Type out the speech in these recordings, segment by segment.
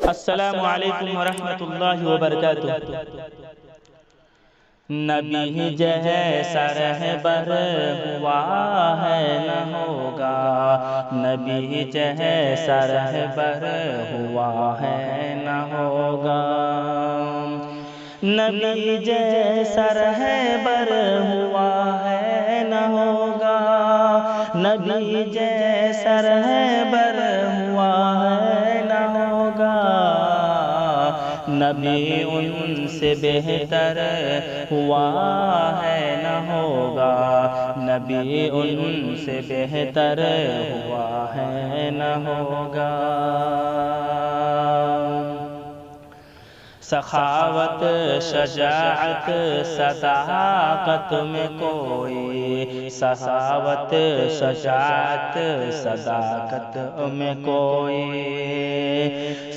السلام علیکم ورحمۃ اللہ وبرکاتہ۔ نبی جیسا رہبر ہوا ہے نہ ہوگا، نبی جیسا رہبر ہوا ہے نہ ہوگا، نبی جیسا رہبر ہوا ہے نہ ہوگا، نبی جیسا رہبر ہوا ہے نہ ہوگا، نبی ان سے بہتر ہوا ہے نہ ہوگا، نبی ان سے بہتر ہوا ہے نہ ہوگا۔ سخاوت شجاعت صداقت میں کوئی، سخاوت شجاعت صداقت میں کوئی،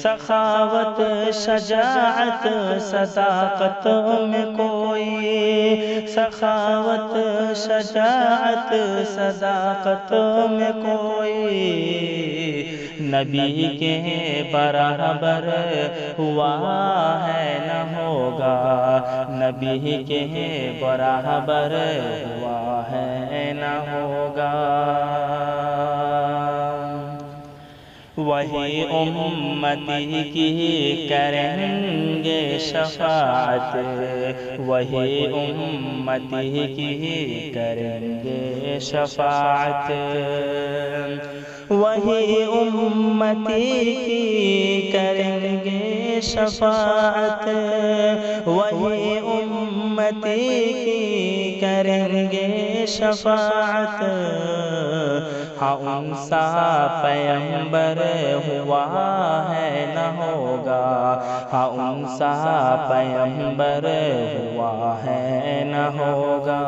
سخاوت شجاعت صداقت میں کوئی، سخاوت شجاعت صداقت میں کوئی، نبی کے برابر ہوا ہے نہ ہوگا، نبی کے برابر ہوا ہے نہ ہوگا، وہی امتی کی کریں گے شفاعت، وہی امتی کی کریں گے شفاعت، وہی امتی کی کریں گے شفاعت، وہی امتی کی کریں گے شفاعت، ہاں ان سا پیغمبر ہوا ہے نہ ہوگا، ہاں ان سا پیغمبر ہوا ہے نہ ہوگا،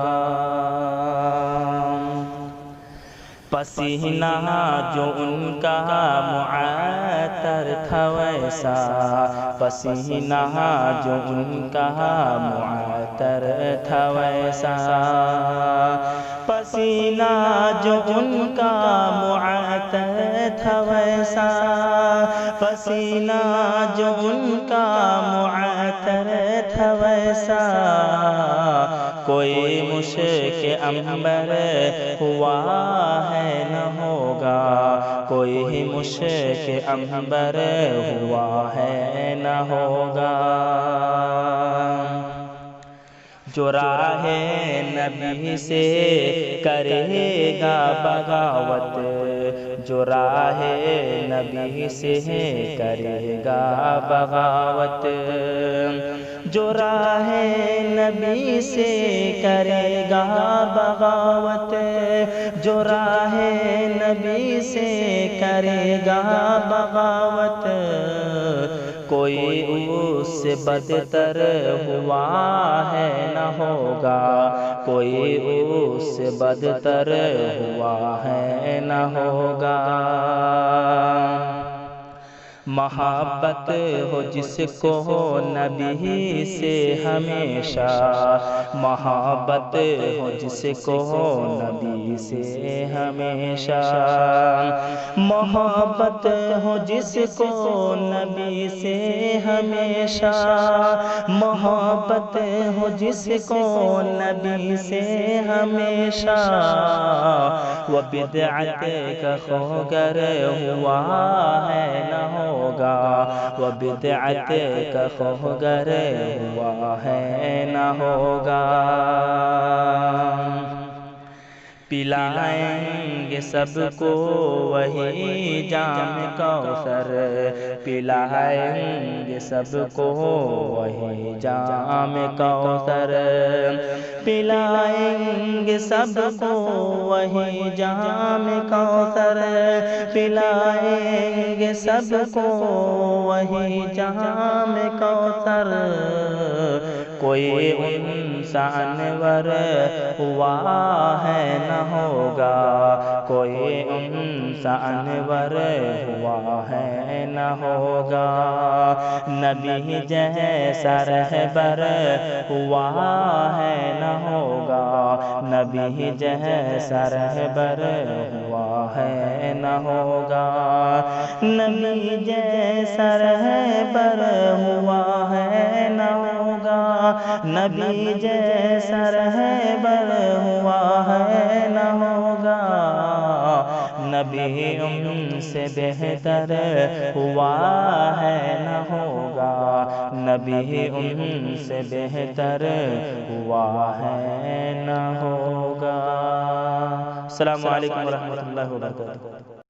پسینہ جو ان کا معطر تھا ویسا، پسینہ جو ان کا معطر تھا ویسا، پسینہ جو ان کا معطر تھا ویسا، پسینہ جو ان کا معطر تھا ویسا، کوئی مشک عنبر ہوا ہے نہ ہوگا، کوئی مشک عنبر ہوا ہے نہ ہوگا، جو راہ نبی سے کرے گا بغاوت، جو راہ نبی سے کرے گا بغاوت، جو راہ نبی سے کرے گا بغاوت، جو راہ نبی سے کرے گا بغاوت، کوئی اس سے بدتر ہوا ہے نہ ہوگا، کوئی اس سے بدتر ہوا ہے نہ ہوگا، محبت ہو جس کو نبی سے ہمیشہ، محبت ہو جس کو نبی سے ہمیشہ، محبت ہو جس کو نبی سے ہمیشہ، محبت ہو جس کو نبی سے ہمیشہ، وہ بدعت کا خوگر ہوا ہے نہ ہوگا، وہ بدعت کا خوگر ہوا ہے نہ ہوگا، پلائیں گے سب کو وہی جام کوثر، پلائیں گے سب کو وہی جام کوثر، پلائیں گے سب کو وہی جام کوثر، پلائیں گے سب کو وہی جام کوثر، کوئی ان سا انور ہوا ہے نہ ہوگا، کوئی ان سا انور ہوا ہے نہ ہوگا، نبی جیسا رہبر ہوا ہے نہ ہوگا، نبی جیسا رہبر ہوا ہے نہ ہوگا، نبی جیسا رہبر ہوا ہے نہ ہوگا، نبی جیسا رہبر ہوا ہے نہ ہوگا، نبی ان سے بہتر ہوا ہے نہ ہوگا، نبی ان سے بہتر ہوا ہے نہ ہوگا۔ السلام علیکم ورحمۃ اللہ وبرکاتہ۔